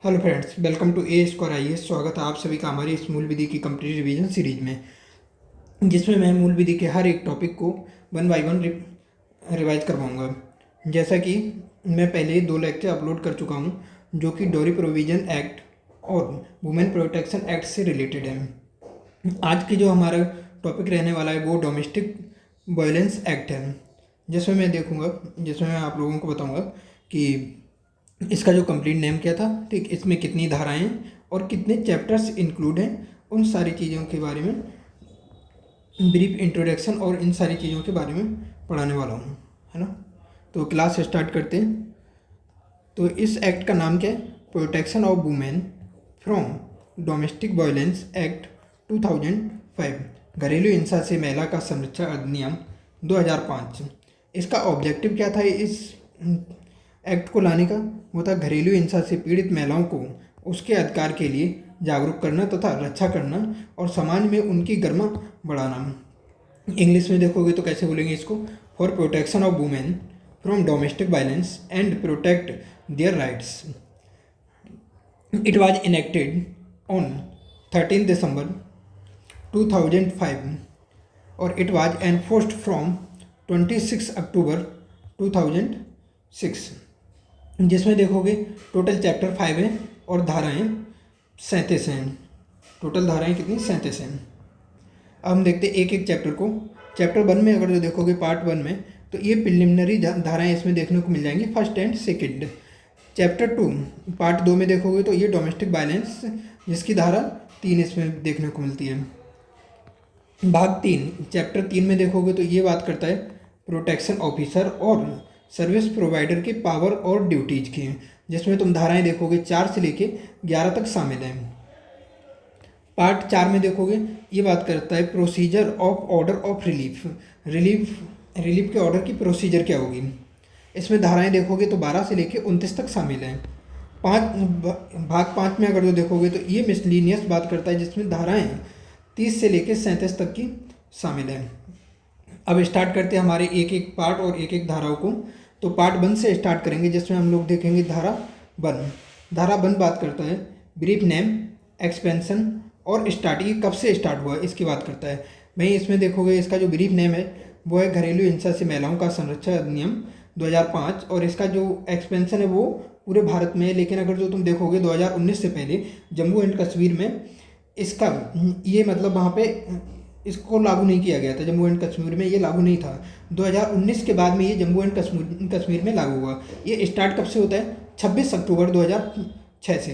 Hello friends, welcome to a square IAS। स्वागत है आप सभी का हमारी इस मूल विधि की कंप्लीट रिवीजन सीरीज में, जिसमें मैं मूल विधि के हर एक टॉपिक को वन बाय वन रिवाइज करवाऊंगा। जैसा कि मैं पहले ही 2 लेक्चर अपलोड कर चुका हूं, जो कि डोरी प्रोविजन एक्ट और वुमेन प्रोटेक्शन एक्ट से रिलेटेड है। आज की जो हमारा टॉपिक रहने वाला है वो डोमेस्टिक वायलेंस एक्ट है, जिसमें मैं आप लोगों को बताऊंगा कि इसका जो कंप्लीट नेम क्या था, ठीक, इसमें कितनी धाराएं हैं और कितने चैप्टर्स इंक्लूड हैं, उन सारी चीज़ों के बारे में ब्रीफ इंट्रोडक्शन और इन सारी चीज़ों के बारे में पढ़ाने वाला हूँ, है ना। तो क्लास स्टार्ट करते हैं। तो इस एक्ट का नाम क्या है? Protection of women from domestic violence act 2005, घरेलू हिंसा से महिला का संरक्षण अधिनियम 2005। इसका ऑब्जेक्टिव क्या था इस एक्ट को लाने का? वो था घरेलू हिंसा से पीड़ित महिलाओं को उसके अधिकार के लिए जागरूक करना तथा रक्षा करना और समाज में उनकी गरिमा बढ़ाना। इंग्लिश में देखोगे तो कैसे बोलेंगे इसको? For protection of women from domestic violence and protect their rights. It was enacted on 13 दिसंबर 2005 और इट वॉज एनफोर्स्ड फ्रॉम 26 अक्टूबर 2006। जिसमें देखोगे टोटल चैप्टर 5 है और धाराएं 37 हैं। टोटल धाराएं कितनी? 37 हैं। अब हम देखते हैं एक एक चैप्टर को। चैप्टर 1 में अगर जो देखोगे पार्ट 1 में, तो ये प्रिलिमिनरी धाराएं इसमें देखने को मिल जाएंगी, first and second. Chapter 2 part 2 में देखोगे तो ये डोमेस्टिक वायलेंस, जिसकी धारा 3 इसमें देखने को मिलती है। भाग 3 चैप्टर 3 में देखोगे तो ये बात करता है प्रोटेक्शन ऑफिसर और सर्विस प्रोवाइडर के पावर और ड्यूटीज की, जिसमें तुम धाराएं देखोगे 4 से लेके 11 तक शामिल हैं। पार्ट 4 में देखोगे ये बात करता है procedure of order of relief के ऑर्डर की प्रोसीजर क्या होगी। इसमें धाराएं देखोगे तो 12 से लेके 29 तक शामिल हैं। भाग 5 में अगर जो देखोगे तो ये मिसलीनियस बात करता है, जिसमें धाराएं 30 से लेके 37 तक की शामिल हैं। अब स्टार्ट करते हैं हमारे एक एक पार्ट और एक एक धाराओं को। तो पार्ट 1 से स्टार्ट करेंगे, जिसमें हम लोग देखेंगे धारा 1 बात करता है ब्रीफ नेम, एक्सपेंशन और स्टार्टिंग, कब से स्टार्ट हुआ इसकी बात करता है। भाई इसमें देखोगे इसका जो ब्रीफ नेम है वो है घरेलू हिंसा से महिलाओं का संरक्षण अधिनियम 2005, और इसका जो एक्सपेंशन है वो पूरे भारत में है। लेकिन अगर जो तुम देखोगे 2019 से पहले जम्मू एंड कश्मीर में इसका ये मतलब वहाँ पे इसको लागू नहीं किया गया था। जम्मू एंड कश्मीर में ये लागू नहीं था। 2019 के बाद में ये जम्मू एंड कश्मीर में लागू हुआ। ये स्टार्ट कब से होता है? 26 अक्टूबर 2006 से।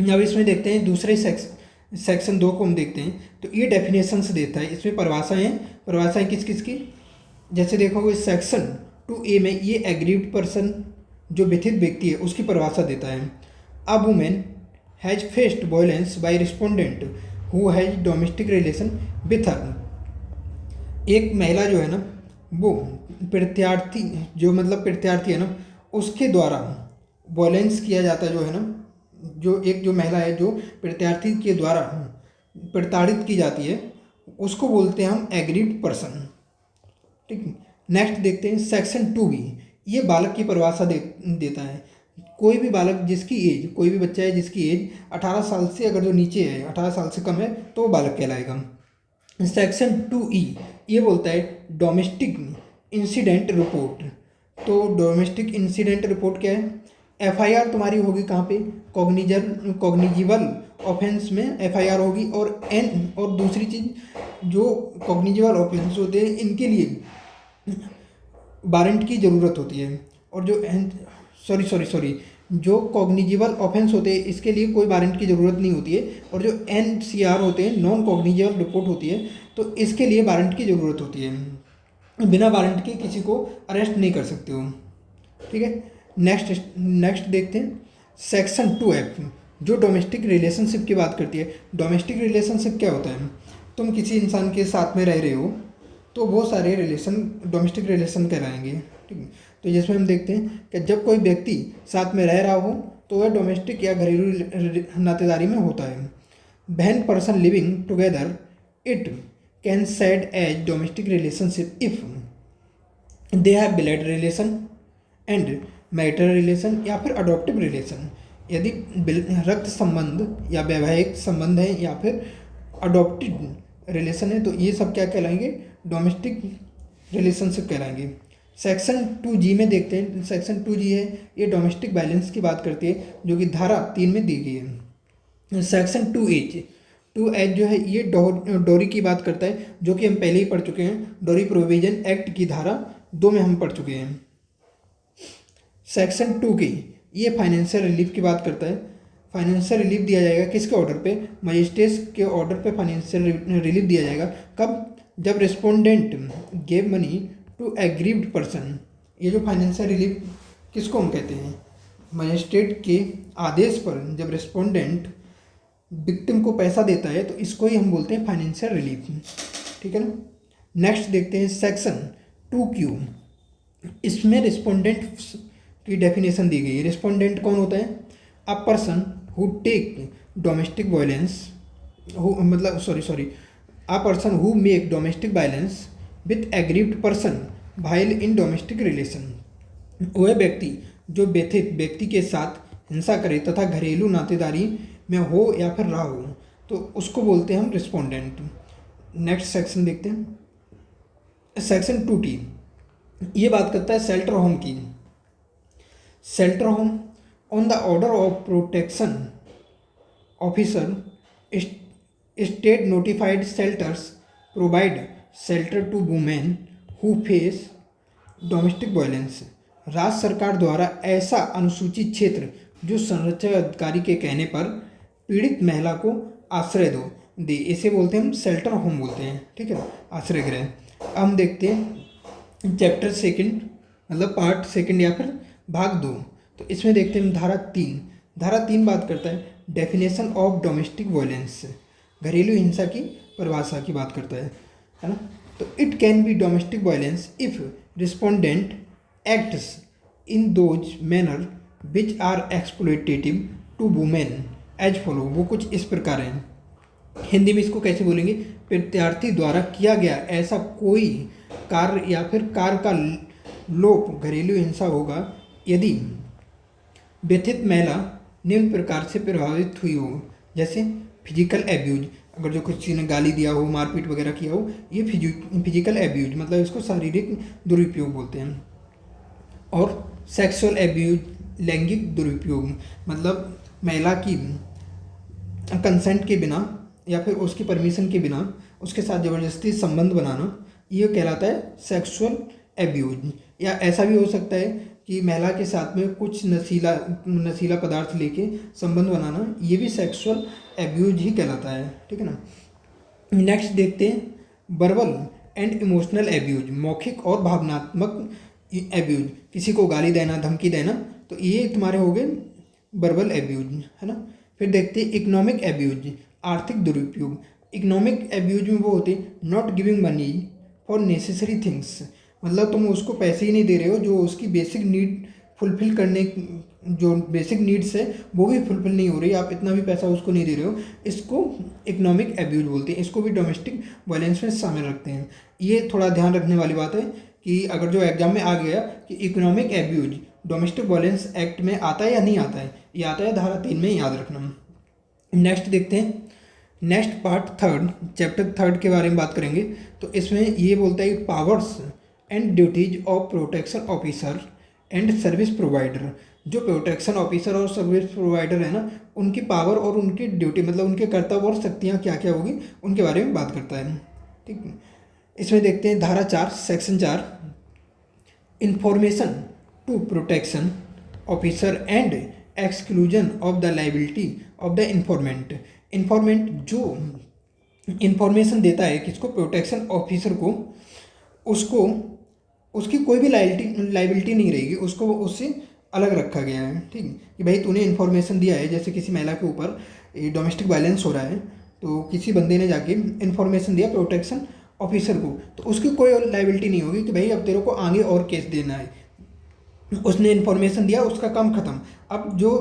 अब इसमें देखते हैं दूसरे सेक्शन 2 को हम देखते हैं, तो ये डेफिनेशंस देता है। इसमें परिभाषाएं किस किस की? जैसे देखोगे सेक्शन 2A में ये एग्रीव्ड पर्सन, जो व्यथित व्यक्ति है, उसकी परिभाषा देता है। A women has faced violence by respondent who has domestic relation with her. एक महिला जो है ना, वो प्रत्यार्थी है ना, उसके द्वारा वायलेंस किया जाता है, जो है ना, जो महिला है जो प्रत्यार्थी के द्वारा प्रताड़ित की जाती है, उसको बोलते हैं हम एग्रीड पर्सन। ठीक। नेक्स्ट देखते हैं सेक्शन 2B। ये बालक की परिभाषा देता है। कोई भी बालक जिसकी एज, कोई भी बच्चा है जिसकी एज 18 साल से अगर जो नीचे है, 18 साल से कम है, तो वो बालक कहलाएगा। सेक्शन 2E ये बोलता है डोमेस्टिक इंसिडेंट रिपोर्ट। तो डोमेस्टिक इंसिडेंट रिपोर्ट क्या है? FIR तुम्हारी होगी कहाँ पे? कॉग्निजिबल ऑफेंस में FIR होगी। और दूसरी चीज़, जो कॉग्निजिबल ऑफेंस होते हैं इनके लिए वारंट की ज़रूरत होती है। और जो जो कॉग्निजिबल ऑफेंस होते हैं इसके लिए कोई वारंट की ज़रूरत नहीं होती है। और जो NCR होते हैं, नॉन कॉग्निजिबल रिपोर्ट होती है, तो इसके लिए वारंट की ज़रूरत होती है। बिना वारंट के किसी को अरेस्ट नहीं कर सकते हो। ठीक है। नेक्स्ट देखते हैं सेक्शन 2F, जो डोमेस्टिक रिलेशनशिप की बात करती है। डोमेस्टिक रिलेशनशिप क्या होता है? तुम किसी इंसान के साथ में रह रहे हो, तो वो सारे रिलेशन डोमेस्टिक रिलेशन कहलाएंगे। ठीक है। तो जिसमें हम देखते हैं कि जब कोई व्यक्ति साथ में रह रहा हो तो वह डोमेस्टिक या घरेलू नातेदारी में होता है। When person living together it can said as domestic relationship if they have blood relation and marital relation या फिर अडॉप्टिव रिलेशन। यदि रक्त संबंध या वैवाहिक संबंध है या फिर अडॉप्टेड रिलेशन है तो ये सब क्या कहलाएंगे, डोमेस्टिक रिलेशनशिप कहलाएंगे। सेक्शन 2G में देखते हैं, सेक्शन 2G है ये डोमेस्टिक वायलेंस की बात करती है जो कि धारा 3 में दी गई है। सेक्शन 2H जो है ये डोरी की बात करता है जो कि हम पहले ही पढ़ चुके हैं, डोरी प्रोविजन एक्ट की धारा 2 में हम पढ़ चुके हैं। सेक्शन 2K ये फाइनेंशियल रिलीफ की बात करता है। फाइनेंशियल रिलीफ दिया जाएगा किसके ऑर्डर पे, मजिस्ट्रेट के ऑर्डर पे फाइनेंशियल रिलीफ दिया जाएगा। कब, जब respondent gave money to aggrieved person. ये जो फाइनेंशियल रिलीफ किसको हम कहते हैं, मजिस्ट्रेट के आदेश पर जब रिस्पोंडेंट विक्टिम को पैसा देता है तो इसको ही हम बोलते हैं फाइनेंशियल रिलीफ, ठीक है ना। नेक्स्ट देखते हैं सेक्शन 2Q। इसमें रिस्पोंडेंट की डेफिनेशन दी गई है। रिस्पोंडेंट कौन होता है, a person who take domestic violence, a person who make domestic violence with aggrieved person while in domestic relation. वह व्यक्ति जो व्यथित व्यक्ति के साथ हिंसा करे तथा घरेलू नातेदारी में हो या फिर रहा हो तो उसको बोलते हैं हम रिस्पोंडेंट। नेक्स्ट सेक्शन देखते हैं, सेक्शन 2T ये बात करता है शेल्टर होम की। Shelter home on the order of protection officer state notified shelters provide shelter to women who face domestic violence. राज्य सरकार द्वारा ऐसा अनुसूचित क्षेत्र जो संरक्षक अधिकारी के कहने पर पीड़ित महिला को आश्रय दे, इसे बोलते हैं हम शेल्टर होम बोलते हैं, ठीक है, आश्रय गृह। अब हम देखते हैं चैप्टर 2 मतलब पार्ट 2 या फिर भाग 2। तो इसमें देखते हैं धारा 3 बात करता है डेफिनेशन ऑफ डोमेस्टिक वायलेंस, घरेलू हिंसा की परिभाषा की बात करता है ना। तो it can be domestic violence if respondent acts in those manner which are exploitative to women as follow. वो कुछ इस प्रकार हैं, हिंदी में इसको कैसे बोलेंगे, प्रत्यार्थी द्वारा किया गया ऐसा कोई कार्य या फिर कार्य का लोप घरेलू हिंसा होगा यदि व्यथित महिला निम्न प्रकार से प्रभावित हुई हो, जैसे फिजिकल एब्यूज, अगर जो किसी ने गाली दिया हो, मारपीट वगैरह किया हो, ये फिजिकल एब्यूज मतलब इसको शारीरिक दुरुपयोग बोलते हैं। और सेक्सुअल एब्यूज लैंगिक दुरुपयोग मतलब महिला की कंसेंट के बिना या फिर उसकी परमिशन के बिना उसके साथ ज़बरदस्ती संबंध बनाना, ये कहलाता है सेक्सुअल एब्यूज। या ऐसा भी हो सकता है कि महिला के साथ में कुछ नशीला पदार्थ लेके संबंध बनाना, ये भी सेक्सुअल एब्यूज ही कहलाता है, ठीक है ना। नेक्स्ट देखते हैं वर्बल एंड इमोशनल एब्यूज, मौखिक और भावनात्मक एब्यूज, किसी को गाली देना, धमकी देना, तो ये तुम्हारे हो गए वर्बल एब्यूज, है ना। फिर देखते हैं इकोनॉमिक एब्यूज, आर्थिक दुरुपयोग। इकोनॉमिक एब्यूज में वो होते हैं not giving money for necessary things, मतलब तुम उसको पैसे ही नहीं दे रहे हो, जो उसकी बेसिक नीड फुलफिल करने, जो बेसिक नीड्स है वो भी फुलफिल नहीं हो रही, आप इतना भी पैसा उसको नहीं दे रहे हो, इसको इकोनॉमिक एब्यूज बोलते हैं। इसको भी डोमेस्टिक वायलेंस में शामिल रखते हैं। ये थोड़ा ध्यान रखने वाली बात है कि अगर जो एग्जाम में आ गया कि economic abuse domestic violence act में आता है या नहीं आता है, ये आता है धारा 3 में, याद रखना। नेक्स्ट देखते हैं, नेक्स्ट पार्ट 3 चैप्टर 3 के बारे में बात करेंगे। तो इसमें ये बोलता है powers and duties of protection officer and service provider. जो प्रोटेक्शन ऑफिसर और सर्विस प्रोवाइडर है ना, उनकी पावर और उनकी ड्यूटी मतलब उनके कर्तव्य और शक्तियाँ क्या क्या होगी उनके बारे में बात करता है, ठीक है। इसमें देखते हैं धारा 4 section 4 information to protection officer and exclusion of the liability of the informant. Informant जो इंफॉर्मेशन देता है किसको, प्रोटेक्शन ऑफिसर को, उसको उसकी कोई भी लाइबिलिटी नहीं रहेगी, उसको उससे अलग रखा गया है, ठीक है। कि भाई तूने इन्फॉर्मेशन दिया है, जैसे किसी महिला के ऊपर डोमेस्टिक वायलेंस हो रहा है तो किसी बंदे ने जाके इन्फॉर्मेशन दिया प्रोटेक्शन ऑफिसर को, तो उसकी कोई लाइबिलिटी नहीं होगी कि भाई अब तेरे को आगे और केस देना है, उसने इन्फॉर्मेशन दिया, उसका काम खत्म। अब जो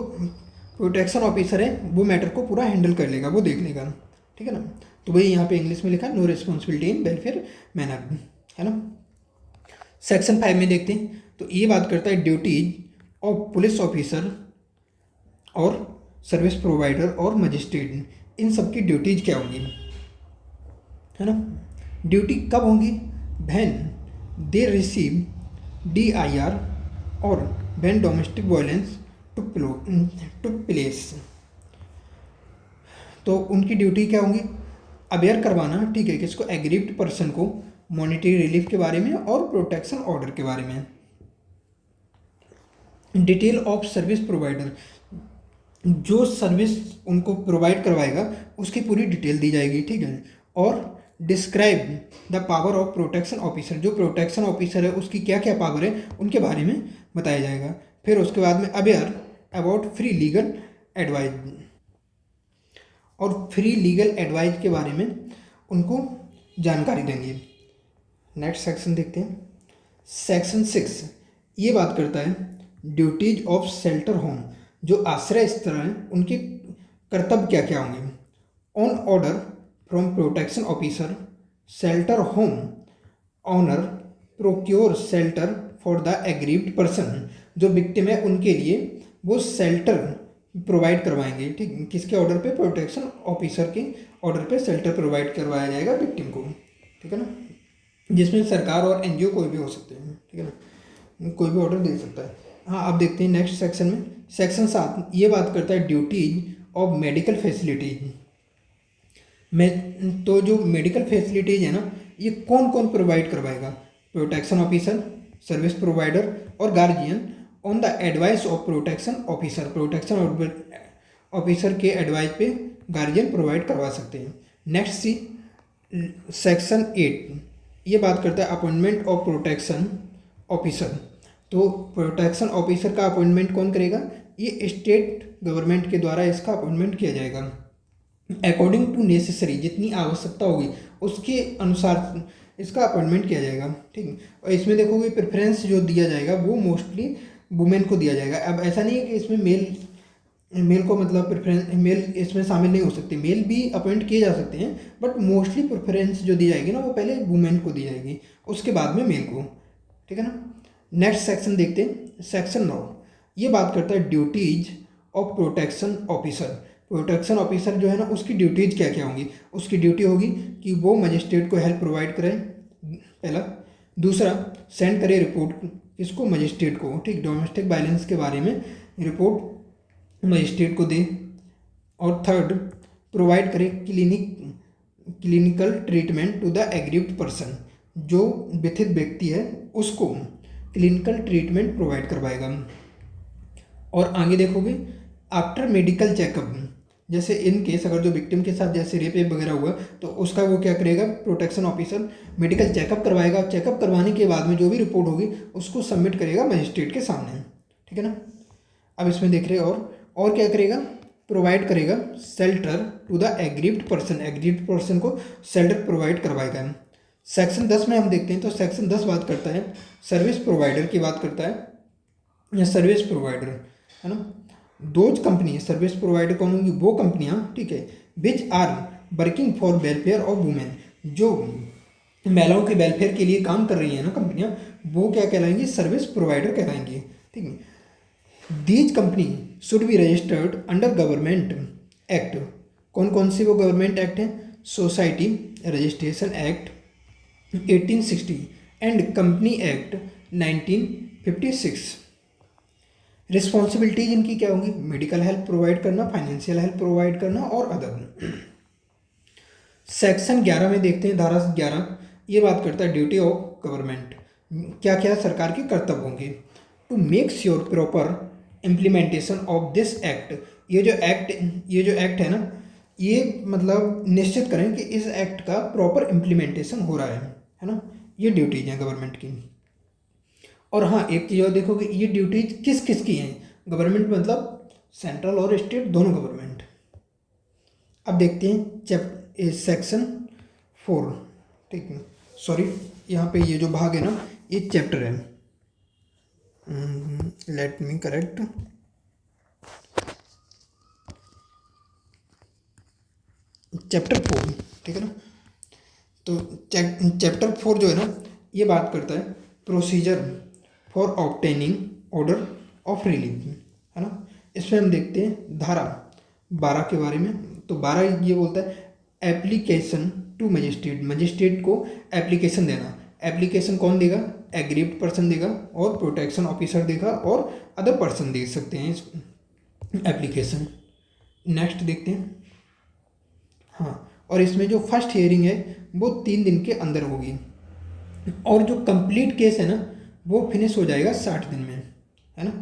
प्रोटेक्शन ऑफिसर है वो मैटर को पूरा हैंडल कर लेगा, वो देख लेगा, ठीक है ना। तो वही यहाँ पे इंग्लिश में लिखा no responsibility in welfare manner, है ना। सेक्शन 5 में देखते हैं, तो ये बात करता है ड्यूटीज ऑफ पुलिस ऑफिसर और सर्विस प्रोवाइडर और मजिस्ट्रेट, इन सब की ड्यूटीज क्या होंगी, है ना। ड्यूटी कब होंगी, व्हेन दे रिसीव DIR और when domestic violence took place. तो उनकी ड्यूटी क्या होंगी, अवेयर करवाना, ठीक है, किसको, एग्रीव्ड पर्सन को मॉनेटरी रिलीफ के बारे में और प्रोटेक्शन ऑर्डर के बारे में। डिटेल ऑफ सर्विस प्रोवाइडर, जो सर्विस उनको प्रोवाइड करवाएगा उसकी पूरी डिटेल दी जाएगी, ठीक है। और describe the power of protection officer, जो प्रोटेक्शन ऑफिसर है उसकी क्या क्या पावर है उनके बारे में बताया जाएगा। फिर उसके बाद में aware about free legal advice, और फ्री लीगल एडवाइस के बारे में उनको जानकारी देंगे। नेक्स्ट सेक्शन देखते हैं, सेक्शन 6 ये बात करता है ड्यूटीज ऑफ शेल्टर होम, जो आश्रय स्थल हैं उनके कर्तव्य क्या क्या होंगे। On order from protection officer, shelter home owner procure shelter for the aggrieved person, जो विक्टिम है उनके लिए वो शेल्टर प्रोवाइड करवाएंगे, ठीक, किसके ऑर्डर पे, प्रोटेक्शन ऑफिसर के ऑर्डर पे शेल्टर प्रोवाइड करवाया जाएगा विक्टिम को, ठीक है ना, जिसमें सरकार और NGO कोई भी हो सकते हैं, ठीक है ना, कोई भी ऑर्डर दे सकता है। हाँ, अब देखते हैं नेक्स्ट सेक्शन में, सेक्शन 7 ये बात करता है ड्यूटीज ऑफ मेडिकल फैसिलिटीज में। तो जो मेडिकल फैसिलिटीज है ना, ये कौन कौन प्रोवाइड करवाएगा, प्रोटेक्शन ऑफिसर, सर्विस प्रोवाइडर और guardian on the advice of protection officer, protection officer के एडवाइस पे गार्जियन प्रोवाइड करवा सकते हैं। नेक्स्ट सी सेक्शन 8 ये बात करता है अपॉइंटमेंट ऑफ प्रोटेक्शन ऑफिसर। तो प्रोटेक्शन ऑफिसर का अपॉइंटमेंट कौन करेगा, ये स्टेट गवर्नमेंट के द्वारा इसका अपॉइंटमेंट किया जाएगा अकॉर्डिंग टू नेसेसरी, जितनी आवश्यकता होगी उसके अनुसार इसका अपॉइंटमेंट किया जाएगा, ठीक है। और इसमें देखोगे प्रेफरेंस जो दिया जाएगा वो मोस्टली वुमेन को दिया जाएगा। अब ऐसा नहीं है कि इसमें मेल को मतलब प्रेफरेंस, मेल इसमें शामिल नहीं हो सकते, मेल भी अपॉइंट किए जा सकते हैं, बट मोस्टली प्रेफरेंस जो दी जाएगी ना वो पहले वुमेन को दी जाएगी, उसके बाद में मेल को, ठीक है ना। नेक्स्ट सेक्शन देखते हैं, सेक्शन 9 ये बात करता है duties of protection officer. Protection officer जो है ना उसकी ड्यूटीज क्या क्या होंगी, उसकी ड्यूटी होगी कि वो मजिस्ट्रेट को हेल्प प्रोवाइड करे, पहला। दूसरा, सेंड करे रिपोर्ट किसको, मजिस्ट्रेट को, ठीक, डोमेस्टिक वायलेंस के बारे में रिपोर्ट मजिस्ट्रेट को दे। और थर्ड, प्रोवाइड करे clinical treatment to the aggrieved person, जो व्यथित व्यक्ति है उसको क्लिनिकल ट्रीटमेंट प्रोवाइड करवाएगा। और आगे देखोगे आफ्टर मेडिकल चेकअप, जैसे इन केस अगर जो विक्टिम के साथ जैसे रेप वगैरह हुआ तो उसका वो क्या करेगा, प्रोटेक्शन ऑफिसर मेडिकल चेकअप करवाएगा। चेकअप करवाने के बाद में जो भी रिपोर्ट होगी उसको सबमिट करेगा मजिस्ट्रेट के सामने, ठीक है ना। अब इसमें देख रहे और क्या करेगा, प्रोवाइड करेगा shelter to the aggrieved person को शेल्टर प्रोवाइड करवाएगा। सेक्शन 10 में हम देखते हैं तो सेक्शन 10 बात करता है सर्विस प्रोवाइडर की बात करता है, या सर्विस प्रोवाइडर, है ना। दोज कंपनी सर्विस प्रोवाइडर कौन होंगी, वो कंपनियां, ठीक है, which are working for welfare of women, जो महिलाओं के वेलफेयर के लिए काम कर रही हैं ना कंपनियां, वो क्या कहलाएंगी, सर्विस प्रोवाइडर कहलाएंगी, ठीक है। These company should be registered under government act, कौन कौन सी वो गवर्नमेंट एक्ट हैं, society registration act 1860 and company act 1956। Responsibilities इनकी क्या होंगी, मेडिकल हेल्प प्रोवाइड करना, फाइनेंशियल हेल्प प्रोवाइड करना और अदर। सेक्शन 11 में देखते हैं, धारा 11 ये बात करता है ड्यूटी ऑफ गवर्नमेंट, क्या क्या सरकार के कर्तव्य होंगे। To make sure proper implementation of this act, ये जो एक्ट है ना, ये मतलब निश्चित करें कि इस एक्ट का प्रॉपर इम्प्लीमेंटेशन हो रहा है ना, ये ड्यूटीज हैं गवर्नमेंट की। और हाँ, एक चीज़ और देखोगे, ये ड्यूटीज किस किस की हैं, गवर्नमेंट मतलब सेंट्रल और स्टेट दोनों गवर्नमेंट। अब देखते हैं सेक्शन 4, ठीक है, सॉरी यहाँ पे ये जो भाग है ना ये चैप्टर है, लेट मी करेक्ट, चैप्टर 4, ठीक है ना। तो चैप्टर 4 जो है ना ये बात करता है procedure for obtaining order of relief, है ना। इसमें हम देखते हैं धारा 12 के बारे में। तो 12 ये बोलता है एप्लीकेशन टू मजिस्ट्रेट, मजिस्ट्रेट को एप्लीकेशन देना। एप्लीकेशन कौन देगा? एग्रीव्ड पर्सन देगा और प्रोटेक्शन ऑफिसर देगा और अदर पर्सन दे सकते हैं इस एप्लीकेशन। नेक्स्ट देखते हैं। हाँ, और इसमें जो फर्स्ट हियरिंग है वो 3 दिन के अंदर होगी और जो कंप्लीट केस है ना वो फिनिश हो जाएगा 60 दिन में, है ना।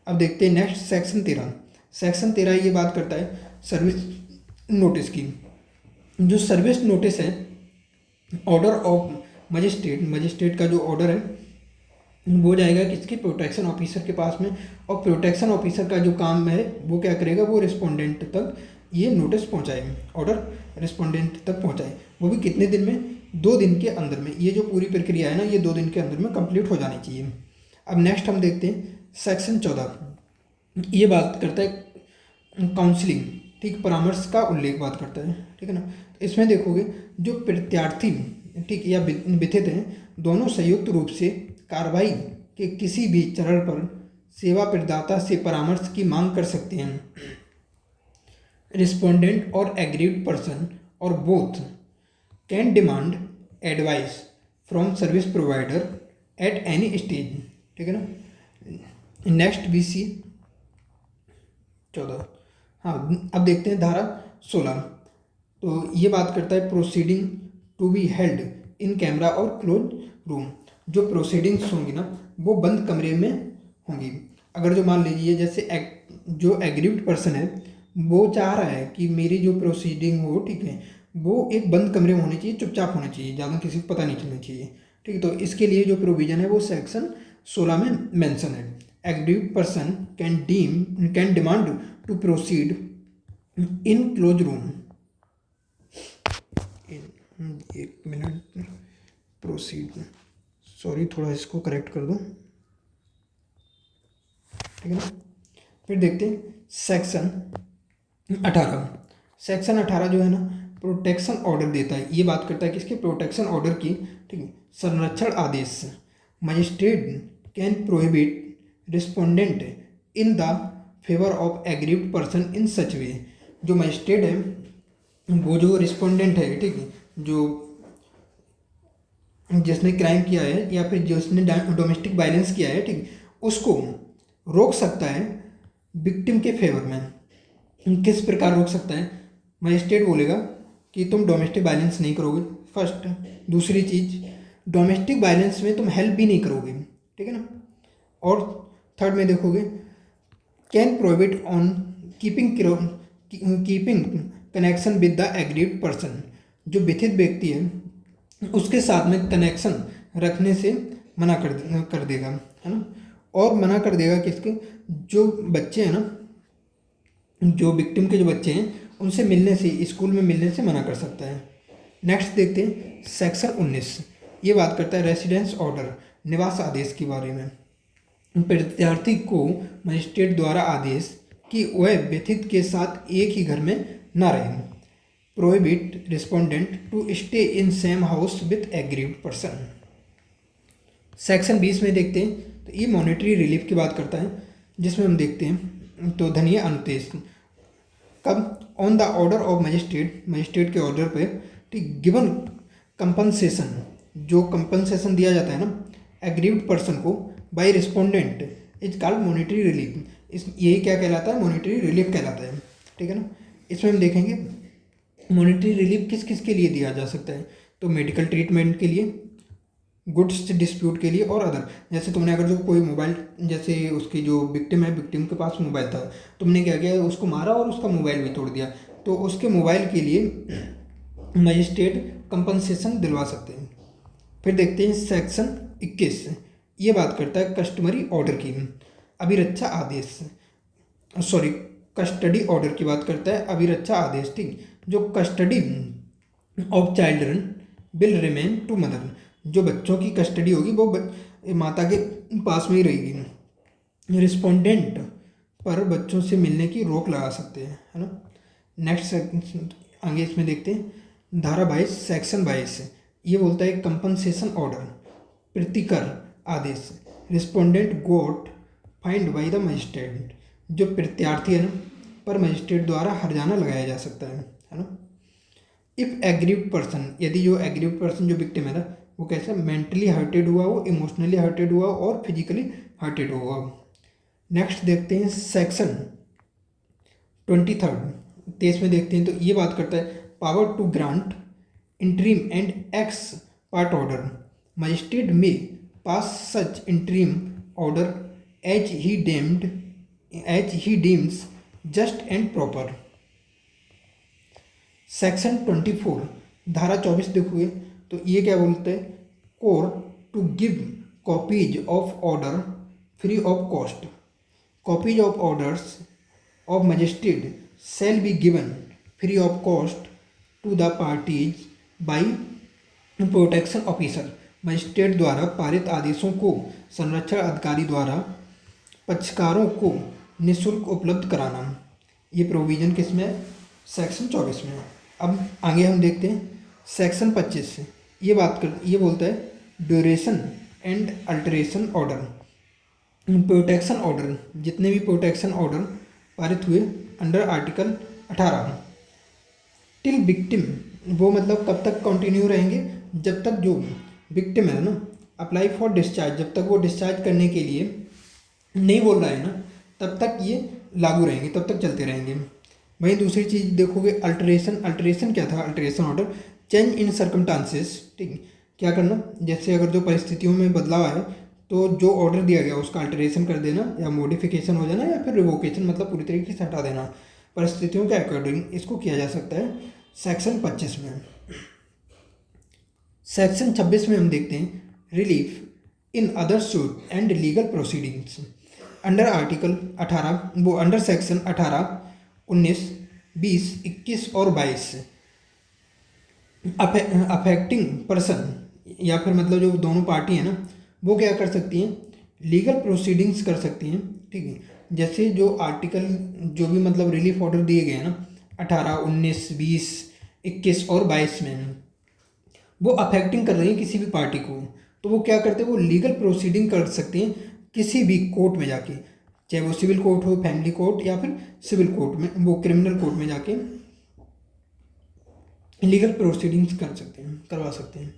अब देखते हैं नेक्स्ट सेक्शन 13। सेक्शन 13 ये बात करता है सर्विस नोटिस की। जो सर्विस नोटिस है, ऑर्डर ऑफ मजिस्ट्रेट, मजिस्ट्रेट का जो ऑर्डर है वो जाएगा किसके? प्रोटेक्शन ऑफिसर के पास में। और प्रोटेक्शन ऑफिसर का जो काम है वो क्या करेगा? वो रिस्पोंडेंट तक ये नोटिस पहुंचाए, ऑर्डर रिस्पोंडेंट तक पहुंचाए। वो भी कितने दिन में? 2 दिन के अंदर में। ये जो पूरी प्रक्रिया है ना ये 2 दिन के अंदर में कंप्लीट हो जानी चाहिए। अब नेक्स्ट हम देखते हैं सेक्शन 14। ये बात करता है काउंसलिंग, ठीक, परामर्श का उल्लेख बात करता है, ठीक है ना। तो इसमें देखोगे जो प्रत्यार्थी, ठीक, या विथित हैं, दोनों संयुक्त रूप से कार्रवाई के किसी भी चरण पर सेवा प्रदाता से परामर्श की मांग कर सकते हैं। रिस्पोंडेंट और एग्रीव्ड पर्सन और both can demand advice from service provider at any stage, ठीक है ना। Next BC 14। हाँ, अब देखते हैं धारा 16। तो ये बात करता है proceeding to be held in camera और क्लोज रूम। जो प्रोसीडिंग्स होंगी ना वो बंद कमरे में होंगी। अगर जो मान लीजिए जैसे जो एग्रीव्ड पर्सन है वो चाह रहा है कि मेरी जो प्रोसीडिंग हो, ठीक है, वो एक बंद कमरे में होनी चाहिए, चुपचाप होना चाहिए, ज़्यादा किसी को पता नहीं चलना चाहिए, ठीक है। तो इसके लिए जो प्रोविज़न है वो सेक्शन 16 में मेंशन है। Aggrieved person can demand to proceed in close room. एक मिनट, प्रोसीड, सॉरी थोड़ा इसको करेक्ट कर दो, ठीक है ना। फिर देखते हैं सेक्शन 18। सेक्शन 18 जो है ना प्रोटेक्शन ऑर्डर देता है। ये बात करता है किसके? प्रोटेक्शन ऑर्डर की, ठीक है। संरक्षण आदेश, magistrate can prohibit respondent in the favour of aggrieved person in such way. जो मजिस्ट्रेट है वो जो रिस्पोंडेंट है, ठीक है, जो जिसने क्राइम किया है या फिर जिसने डोमेस्टिक वायलेंस किया है, ठीक, उसको रोक सकता है विक्टिम के फेवर में। किस प्रकार रोक सकता है? मजिस्ट्रेट बोलेगा कि तुम डोमेस्टिक वायलेंस नहीं करोगे, फर्स्ट। दूसरी चीज़, डोमेस्टिक वायलेंस में तुम हेल्प भी नहीं करोगे, ठीक है ना। और थर्ड में देखोगे can prohibit on keeping connection with the aggrieved person. जो विथित व्यक्ति है उसके साथ में कनेक्शन रखने से मना कर देगा, है ना। और मना कर देगा किसके? जो बच्चे हैं ना, जो विक्टिम के जो बच्चे हैं उनसे मिलने से, स्कूल में मिलने से मना कर सकता है। नेक्स्ट देखते हैं सेक्शन 19। ये बात करता है रेसिडेंस ऑर्डर, निवास आदेश के बारे में। प्रत्यार्थी को मजिस्ट्रेट द्वारा आदेश कि वह व्यथित के साथ एक ही घर में न रहे। Prohibit respondent to stay in same house with aggrieved person. Section 20 में देखते हैं तो ये मॉनेटरी रिलीफ की बात करता है, जिसमें हम देखते हैं तो धनीय अनुदेश कब? On the order of magistrate, magistrate के ऑर्डर पे, ठीक, गिवन कंपनसेशन, जो कंपनसेशन दिया जाता है ना एग्रीव्ड पर्सन को by respondent is called monetary relief. यही क्या कहलाता है? मॉनेटरी रिलीफ कहलाता है, ठीक है ना। इसमें हम देखेंगे मॉनेटरी रिलीफ किस किस के लिए दिया जा सकता है। तो मेडिकल ट्रीटमेंट के लिए, गुड्स डिस्प्यूट के लिए और अदर। जैसे तुमने अगर जो कोई मोबाइल, जैसे उसकी जो विक्टिम है, विक्टिम के पास मोबाइल था, तुमने क्या किया, उसको मारा और उसका मोबाइल भी तोड़ दिया, तो उसके मोबाइल के लिए मजिस्ट्रेट कंपनसेशन दिलवा सकते हैं। फिर देखते हैं सेक्शन 21। ये बात करता है कस्टमरी ऑर्डर की, अभिरक्षा आदेश, सॉरी कस्टडी ऑर्डर की बात करता है, अभिरक्षा आदेश, ठीक। जो custody of children will remain to mother. जो बच्चों की कस्टडी होगी वो माता के पास में ही रहेगी। रिस्पोंडेंट पर बच्चों से मिलने की रोक लगा सकते हैं, है ना। नेक्स्ट आगे इसमें देखते हैं धारा 22 सेक्शन 22। ये बोलता है कंपनसेशन ऑर्डर, प्रतिकर आदेश, respondent got fined by the magistrate. जो प्रत्यार्थी है ना पर मजिस्ट्रेट द्वारा हर्जाना लगाया जा सकता है ना। इफ़ एग्रीव्ड पर्सन, यदि जो एग्रीव्ड पर्सन जो विक्टिम है ना वो कैसा मेंटली हर्टेड हुआ हो, इमोशनली हर्टेड हुआ और फिजिकली हर्टेड हुआ। नेक्स्ट देखते हैं सेक्शन 23 तेईस में देखते हैं, तो ये बात करता है power to grant interim and ex parte order. Magistrate may pass such interim order as he deems just and proper. Section 24 धारा 24 देखोगे तो ये क्या बोलते हैं, court to give copies of order free of cost. Copies of orders of magistrate shall be given free of cost to the parties by protection officer। Magistrate द्वारा पारित आदेशों को संरक्षण अधिकारी द्वारा पक्षकारों को निःशुल्क उपलब्ध कराना। ये प्रोविजन किस में है, सेक्शन 24 में। अब आगे हम देखते हैं सेक्शन 25 से ये बोलता है duration and alteration order. Protection order, जितने भी प्रोटेक्शन ऑर्डर पारित हुए अंडर आर्टिकल 18 टिल विक्टिम, वो मतलब कब तक कंटिन्यू रहेंगे, जब तक जो विक्टिम है ना अप्लाई फॉर डिस्चार्ज, जब तक वो डिस्चार्ज करने के लिए नहीं बोल रहा है ना तब तक ये लागू रहेंगे, तब तक चलते रहेंगे। वहीं दूसरी चीज़ देखोगे अल्टरेशन क्या था, alteration order change in circumstances, ठीक, क्या करना, जैसे अगर जो परिस्थितियों में बदलाव आए तो जो ऑर्डर दिया गया उसका अल्टरेशन कर देना या मॉडिफिकेशन हो जाना या फिर रिवोकेशन, मतलब पूरी तरीके से हटा देना, परिस्थितियों के अकॉर्डिंग इसको किया जा सकता है सेक्शन 25 में। सेक्शन 26 में हम देखते हैं relief in other suit and legal proceedings. Under article 18 वो अंडर सेक्शन 18, 19, 20, 21 और 22 अफेक्टिंग पर्सन या फिर मतलब जो दोनों पार्टी है ना वो क्या कर सकती हैं, लीगल प्रोसीडिंग्स कर सकती हैं, ठीक है। जैसे जो आर्टिकल जो भी मतलब रिलीफ ऑर्डर दिए गए हैं ना 18, 19, 20, 21 और 22 में वो अफेक्टिंग कर रही हैं किसी भी पार्टी को, तो वो क्या करते हैं, वो लीगल प्रोसीडिंग कर सकते हैं किसी भी कोर्ट में जाके, चाहे वो सिविल कोर्ट हो, फैमिली कोर्ट या फिर सिविल कोर्ट में, वो क्रिमिनल कोर्ट में जाके लीगल प्रोसीडिंग्स करवा सकते हैं।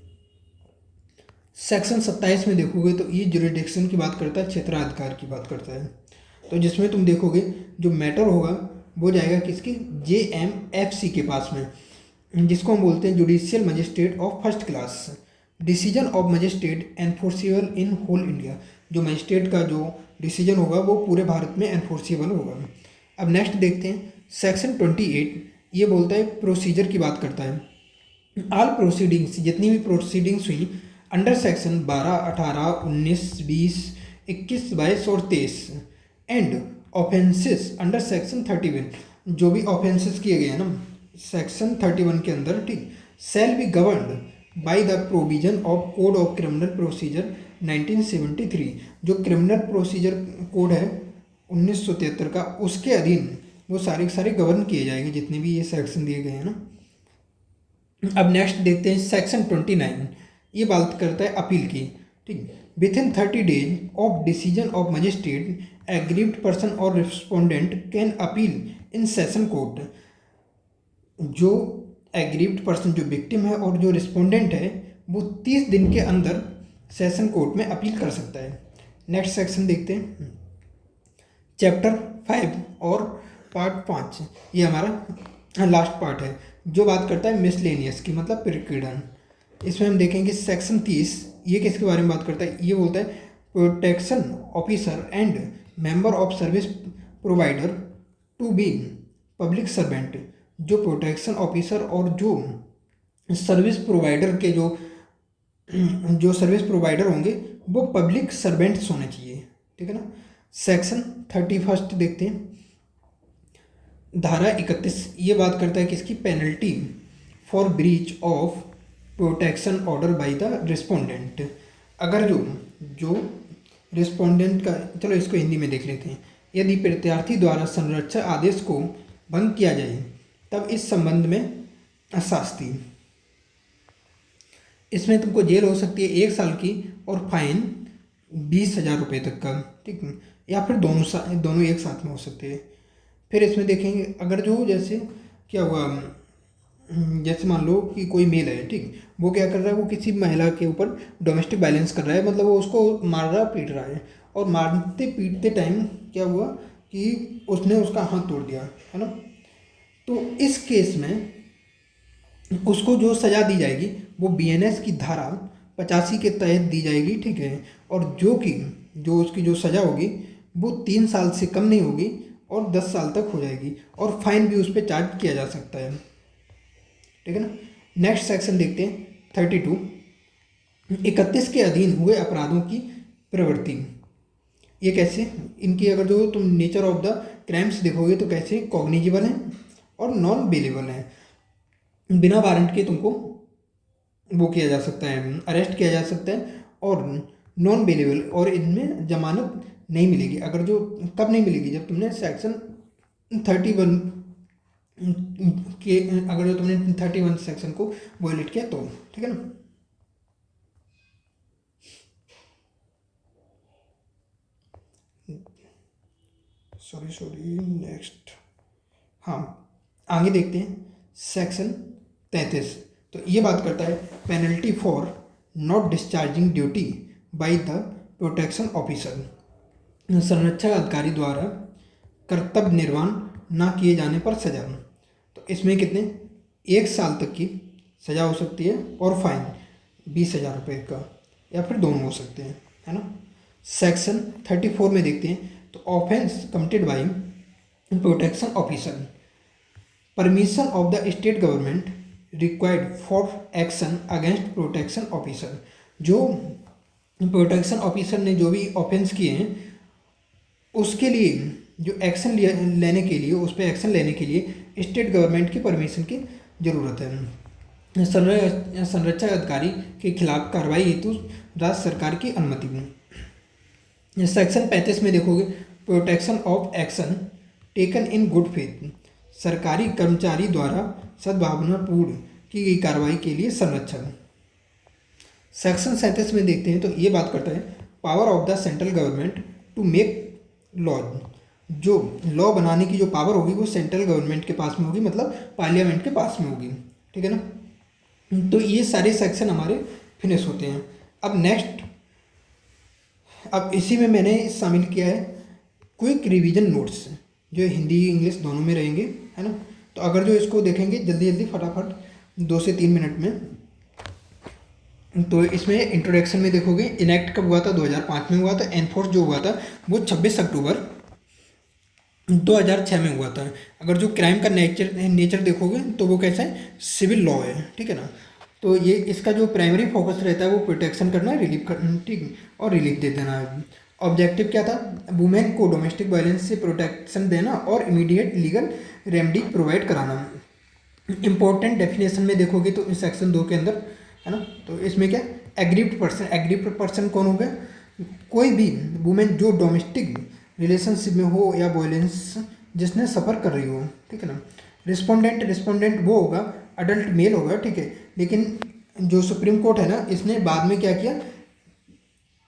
सेक्शन 27 में देखोगे तो ये जुरिडिक्शन की बात करता है, क्षेत्राधिकार की बात करता है। तो जिसमें तुम देखोगे जो मैटर होगा वो जाएगा किसके, JMFC के पास में, जिसको हम बोलते हैं judicial magistrate of first class. Decision of magistrate enforceable in whole India, जो मजिस्ट्रेट का जो डिसीजन होगा वो पूरे भारत में एनफोर्सिबल होगा। अब नेक्स्ट देखते हैं सेक्शन 28, ये बोलता है प्रोसीजर की बात करता है। ऑल प्रोसीडिंग्स, जितनी भी प्रोसीडिंग्स हुई अंडर सेक्शन 12, 18, 19, 20, 21, 22 और 23 एंड ऑफेंसेस अंडर सेक्शन 31, जो भी ऑफेंसेस किए गए हैं ना सेक्शन 31 के अंदर, ठीक, shall be governed by the provision of code of criminal procedure 1973, जो क्रिमिनल प्रोसीजर कोड है 1973 का, उसके अधीन वो सारे गवर्न किए जाएंगे जितने भी ये सेक्शन दिए गए हैं ना। अब नेक्स्ट देखते हैं सेक्शन 29, ये बात करता है अपील की, ठीक, within 30 days of decision of magistrate aggrieved person और respondent can appeal in session court. जो एग्रीव्ड पर्सन जो विक्टिम है और जो रिस्पोंडेंट है वो 30 दिन के अंदर सेशन कोर्ट में अपील कर सकता है। नेक्स्ट सेक्शन देखते हैं चैप्टर 5 और पार्ट 5, ये हमारा लास्ट पार्ट है जो बात करता है मिसलेनियस की, मतलब प्रकीर्णन। इसमें हम देखेंगे सेक्शन 30, ये किसके बारे में बात करता है, ये बोलता है protection officer and member of service provider to be public servant. जो प्रोटेक्शन ऑफिसर और जो सर्विस प्रोवाइडर के जो सर्विस प्रोवाइडर होंगे वो पब्लिक सर्वेंट्स होने चाहिए, ठीक है ना। सेक्शन 31 देखते हैं, धारा 31, ये बात करता है किसकी, penalty for breach of protection order by the respondent. अगर जो रिस्पोंडेंट का, चलो इसको हिंदी में देख लेते हैं, यदि प्रत्यार्थी द्वारा संरक्षण आदेश को भंग किया जाए तब इस संबंध में शास्ति, इसमें तुमको जेल हो सकती है 1 साल की और फाइन 20,000 रुपये तक का, ठीक है। या फिर दोनों एक साथ में हो सकते हैं। फिर इसमें देखेंगे अगर जो जैसे क्या हुआ, जैसे मान लो कि कोई मेल है, ठीक, वो क्या कर रहा है, वो किसी महिला के ऊपर डोमेस्टिक वायलेंस कर रहा है, मतलब वो उसको मार रहा पीट रहा है, और मारते पीटते टाइम क्या हुआ कि उसने उसका हाथ तोड़ दिया, है ना। तो इस केस में उसको जो सज़ा दी जाएगी वो बीएनएस की धारा 85 के तहत दी जाएगी, ठीक है। और जो उसकी जो सज़ा होगी वो 3 साल से कम नहीं होगी और 10 साल तक हो जाएगी, और फाइन भी उस पर चार्ज किया जा सकता है, ठीक है ना। नेक्स्ट सेक्शन देखते हैं 32, 31 के अधीन हुए अपराधों की प्रवृत्ति। ये कैसे, इनकी अगर जो तुम नेचर ऑफ द क्राइम्स देखोगे तो कैसे कॉग्निजेबल हैं और नॉन बेलेबल हैं, बिना वारंट के तुमको वो किया जा सकता है, अरेस्ट किया जा सकता है, और नॉन बेलेबल, और इनमें जमानत नहीं मिलेगी। अगर जो कब नहीं मिलेगी, जब तुमने सेक्शन 31 के, अगर जो तुमने 31 सेक्शन को वायलेट किया तो, ठीक है ना। सॉरी नेक्स्ट, हाँ आगे देखते हैं सेक्शन 33। तो ये बात करता है penalty for not discharging duty by the protection officer, संरक्षक अधिकारी द्वारा कर्तव्य निर्वहन ना किए जाने पर सजा। तो इसमें कितने, 1 साल तक की सज़ा हो सकती है और फाइन 20,000 रुपये का, या फिर दोनों हो सकते हैं, है ना। सेक्शन 34 में देखते हैं तो offence committed by protection officer, permission of the state government required for action against protection officer. जो प्रोटेक्शन ऑफिसर ने जो भी ऑफेंस किए हैं उसके लिए जो एक्शन लेने के लिए, उस पर एक्शन लेने के लिए स्टेट गवर्नमेंट की परमिशन की ज़रूरत है। संरक्षक अधिकारी के खिलाफ कार्रवाई हेतु राज्य सरकार की अनुमति। सेक्शन 35 में देखोगे protection of action taken in good faith, सरकारी कर्मचारी द्वारा सद्भावनापूर्ण की गई कार्रवाई के लिए संरक्षण। सेक्शन 37 में देखते हैं तो ये बात करता है power of the central government to make law, जो लॉ बनाने की जो पावर होगी वो सेंट्रल गवर्नमेंट के पास में होगी, मतलब पार्लियामेंट के पास में होगी, ठीक है ना। तो ये सारे सेक्शन हमारे फिनिश होते हैं। अब नेक्स्ट, अब इसी में मैंने शामिल किया है क्विक रिवीजन नोट्स, जो हिंदी इंग्लिश दोनों में रहेंगे, है ना। तो अगर जो इसको देखेंगे जल्दी जल्दी फटाफट 2 से 3 मिनट में, तो इसमें इंट्रोडक्शन में देखोगे इनेक्ट कब हुआ था, 2005 में हुआ था। एनफोर्स जो हुआ था वो 26 अक्टूबर 2006 में हुआ था। अगर जो क्राइम का नेचर देखोगे तो वो कैसा है, सिविल लॉ है, ठीक है ना। तो ये इसका जो प्राइमरी फोकस रहता है वो प्रोटेक्शन करना, रिलीफ करना, ठीक, और रिलीफ दे देना है। ऑब्जेक्टिव क्या था, वुमेन को डोमेस्टिक वायलेंस से प्रोटेक्शन देना और इमीडिएट लीगल रेमेडी प्रोवाइड कराना। इंपॉर्टेंट डेफिनेशन में देखोगे तो इस सेक्शन 2 के अंदर, है ना, तो इसमें क्या, एग्रीव्ड पर्सन कौन हो गया, कोई भी वुमेन जो डोमेस्टिक रिलेशनशिप में हो या वायलेंस जिसने सफ़र कर रही हो, ठीक है ना। रिस्पोंडेंट वो होगा, अडल्ट मेल होगा, ठीक है। लेकिन जो सुप्रीम कोर्ट है ना, इसने बाद में क्या किया,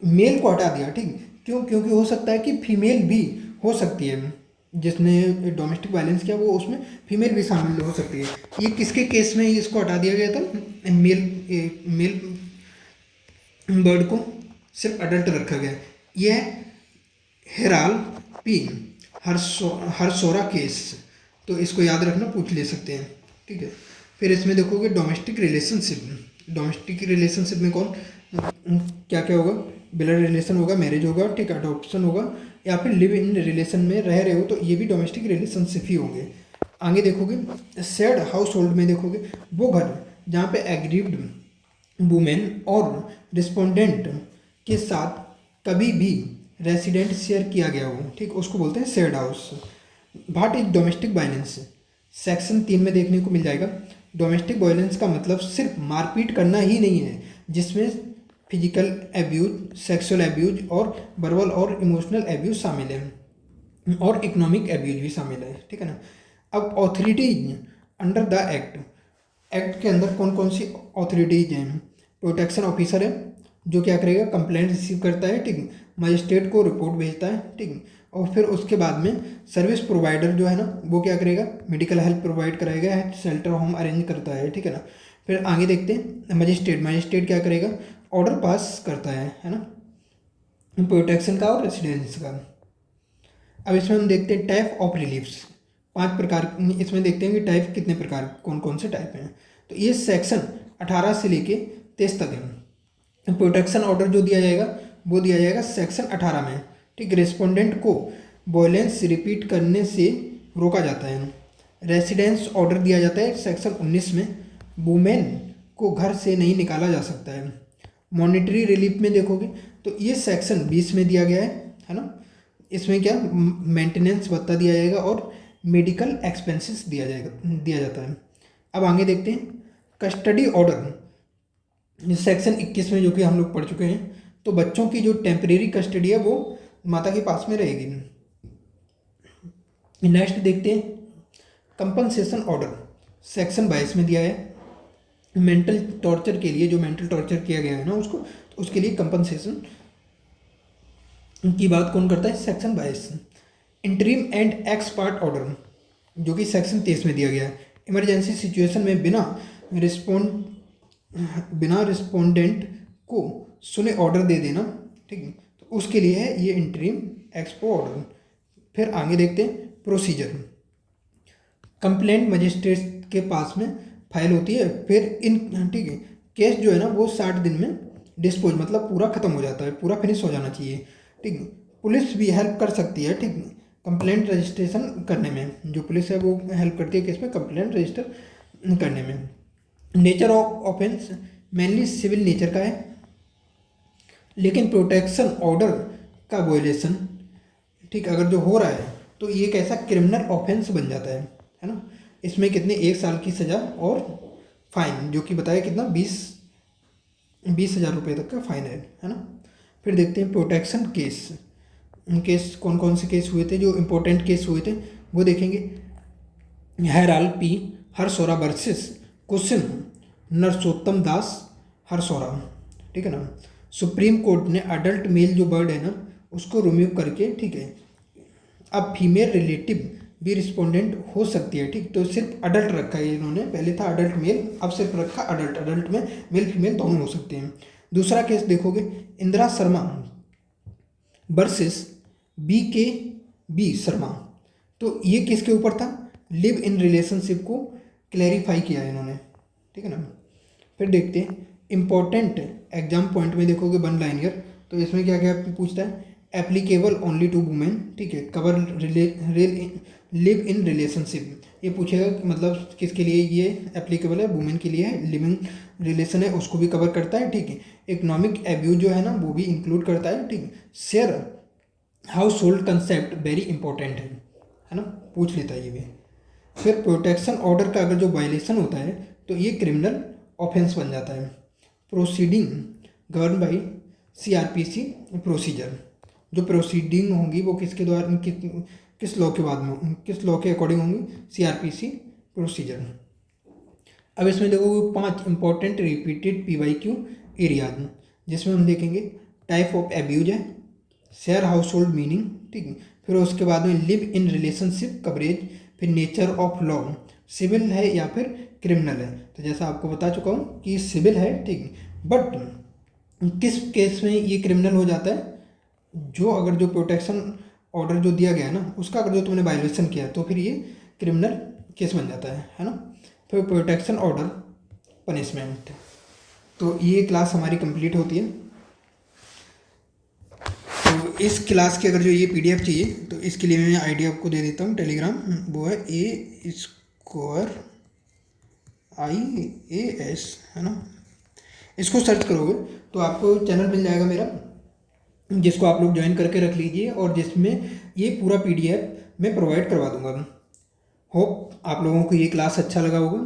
मेल को हटा दिया, ठीक। क्यों, क्योंकि हो सकता है कि फीमेल भी हो सकती है, जिसने डोमेस्टिक वायलेंस किया वो उसमें फीमेल भी शामिल हो सकती है। ये किसके केस में इसको हटा दिया गया था, मेल बर्ड को सिर्फ अडल्ट रखा गया। यह हेराल पी हरसोरा केस, तो इसको याद रखना, पूछ ले सकते हैं, ठीक है। फिर इसमें देखोगे डोमेस्टिक रिलेशनशिप में कौन क्या क्या होगा, ब्लड रिलेशन होगा, मैरिज होगा, ठीक, अडॉप्शन होगा, या फिर लिव इन रिलेशन में रह रहे हो तो ये भी डोमेस्टिक रिलेशनशिप ही होंगे। आगे देखोगे शेयर्ड हाउस होल्ड में देखोगे वो घर जहाँ पे एग्रीव्ड वुमेन और रिस्पोंडेंट के साथ कभी भी रेसिडेंट शेयर किया गया हो, ठीक, उसको बोलते हैं shared house. What is domestic violence, section 3 में देखने को मिल जाएगा। डोमेस्टिक वायलेंस का मतलब सिर्फ मारपीट करना ही नहीं है, जिसमें फिजिकल एब्यूज, सेक्सुअल एब्यूज और वर्बल और इमोशनल एब्यूज शामिल है, और इकोनॉमिक एब्यूज भी शामिल है, ठीक है ना। अब ऑथोरिटीज अंडर द एक्ट के अंदर कौन कौन सी ऑथोरिटीज हैं, प्रोटेक्शन ऑफिसर है जो क्या करेगा, कंप्लेंट रिसीव करता है, ठीक, मजिस्ट्रेट को रिपोर्ट भेजता है, ठीक है। और फिर उसके बाद में सर्विस प्रोवाइडर जो है ना वो क्या करेगा, मेडिकल हेल्प प्रोवाइड कराएगा, शेल्टर होम अरेंज करता है, ठीक है ना। फिर आगे देखते हैं मजिस्ट्रेट क्या करेगा, ऑर्डर पास करता है ना, प्रोटेक्शन का और रेसिडेंस का। अब इसमें हम देखते हैं टाइप ऑफ रिलीफ्स, 5 प्रकार। इसमें देखते हैं कि टाइप कितने प्रकार, कौन कौन से टाइप हैं। तो ये सेक्शन 18 से लेके 23 तक है। प्रोटेक्शन ऑर्डर जो दिया जाएगा वो दिया जाएगा सेक्शन 18 में, ठीक। रेस्पोंडेंट को वायलेंस रिपीट करने से रोका जाता है। रेसिडेंस ऑर्डर दिया जाता है सेक्शन 19 में, वुमेन को घर से नहीं निकाला जा सकता है। मॉनिटरी रिलीफ में देखोगे तो ये सेक्शन 20 में दिया गया है ना। इसमें क्या मेंटेनेंस भत्ता दिया जाएगा और मेडिकल एक्सपेंसेस दिया जाता है। अब आगे देखते हैं कस्टडी ऑर्डर सेक्शन 21 में, जो कि हम लोग पढ़ चुके हैं। तो बच्चों की जो टेम्परेरी कस्टडी है वो माता के पास में रहेगी। नेक्स्ट देखते हैं कंपनसेशन ऑर्डर सेक्शन 22 में दिया है। मेंटल टॉर्चर के लिए, जो मेंटल टॉर्चर किया गया है ना उसको, तो उसके लिए कंपनसेशन की बात कौन करता है, section 22। Interim and ex parte order जो कि सेक्शन 23 में दिया गया है। इमरजेंसी सिचुएशन में बिना रिस्पोंडेंट को सुने ऑर्डर दे देना, ठीक है, तो उसके लिए है ये इंटरिम एक्सपो ऑर्डर। फिर आगे देखते हैं प्रोसीजर। कंप्लेंट मजिस्ट्रेट के पास में फाइल होती है, फिर ठीक है, केस जो है ना वो 60 दिन में डिस्पोज, मतलब पूरा खत्म हो जाता है, पूरा फिनिश हो जाना चाहिए, ठीक। पुलिस भी हेल्प कर सकती है, ठीक, कंप्लेंट रजिस्ट्रेशन करने में। जो पुलिस है वो हेल्प करती है केस में कंप्लेंट रजिस्टर करने में। Nature of offence mainly civil nature का है, लेकिन प्रोटेक्शन ऑर्डर का वायलेशन, ठीक, अगर जो हो रहा है तो ये कैसा क्रिमिनल ऑफेंस बन जाता है ना। इसमें कितने 1 साल की सज़ा और फाइन, जो कि बताया कितना 20,000 रुपये तक का फाइन है ना। फिर देखते हैं प्रोटेक्शन केस कौन कौन से केस हुए थे, जो इम्पोर्टेंट केस हुए थे वो देखेंगे। हैराल पी हरसोरा वर्सेस क्वेश्चन नरसोत्तम दास हरसोरा, ठीक है ना। सुप्रीम कोर्ट ने अडल्ट मेल जो वर्ड है ना उसको रिमूव करके, ठीक है, अब फीमेल रिलेटिव भी रिस्पोंडेंट हो सकती है, ठीक। तो सिर्फ अडल्ट रखा है इन्होंने, पहले था अडल्ट मेल, अब सिर्फ रखा अडल्ट में मेल फीमेल दोनों हो सकते हैं। दूसरा केस देखोगे इंदिरा शर्मा वर्सेस BKB शर्मा, तो ये किसके ऊपर था, लिव इन रिलेशनशिप को क्लैरिफाई किया है इन्होंने, ठीक है ना। फिर देखते हैं इम्पोर्टेंट एग्जाम पॉइंट में देखोगे 1 लाइनर, तो इसमें क्या क्या पूछता है, एप्लीकेबल ओनली टू वुमेन, ठीक है, कवर लिव इन रिलेशनशिप, ये पूछेगा कि मतलब किसके लिए ये एप्लीकेबल है, वुमेन के लिए है, लिविंग रिलेशन है उसको भी कवर करता है, ठीक है। इकोनॉमिक एब्यूज जो है ना वो भी इंक्लूड करता है, ठीक। Share house hold concept very important है ना, पूछ लेता है ये भी। फिर प्रोटेक्शन ऑर्डर का अगर जो वायलेशन होता है तो ये क्रिमिनल ऑफेंस बन जाता है। Proceeding govern by CRPC procedure, जो प्रोसीडिंग होंगी वो किसके द्वारा, किस लॉ के बाद में, किस लॉ के अकॉर्डिंग होंगी, CRPC प्रोसीजर। अब इसमें देखोगे 5 इंपॉर्टेंट रिपीटेड PYQ एरियाज, जिसमें हम देखेंगे टाइप ऑफ एब्यूज है, शेयर हाउस होल्ड मीनिंग, ठीक है, फिर उसके बाद में लिव इन रिलेशनशिप कवरेज, फिर नेचर ऑफ लॉ, सिविल है या फिर क्रिमिनल है। तो जैसा आपको बता चुका हूँ कि सिविल है, ठीक, बट किस केस में ये क्रिमिनल हो जाता है, जो अगर जो प्रोटेक्शन ऑर्डर जो दिया गया है ना उसका अगर जो तुमने वायलेशन किया तो फिर ये क्रिमिनल केस बन जाता है ना। फिर प्रोटेक्शन ऑर्डर पनिशमेंट। तो ये क्लास हमारी कंप्लीट होती है। तो इस क्लास की अगर जो ये PDF चाहिए तो इसके लिए मैं ID आपको दे देता हूँ टेलीग्राम, वो है A2IAS, है ना। इसको सर्च करोगे तो आपको चैनल मिल जाएगा मेरा, जिसको आप लोग ज्वाइन करके रख लीजिए, और जिसमें ये पूरा PDF मैं प्रोवाइड करवा दूंगा। होप आप लोगों को ये क्लास अच्छा लगा होगा,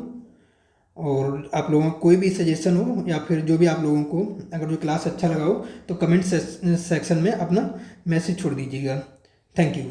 और आप लोगों को कोई भी सजेशन हो या फिर जो भी आप लोगों को अगर जो क्लास अच्छा लगा हो तो कमेंट सेक्शन में अपना मैसेज छोड़ दीजिएगा। Thank you.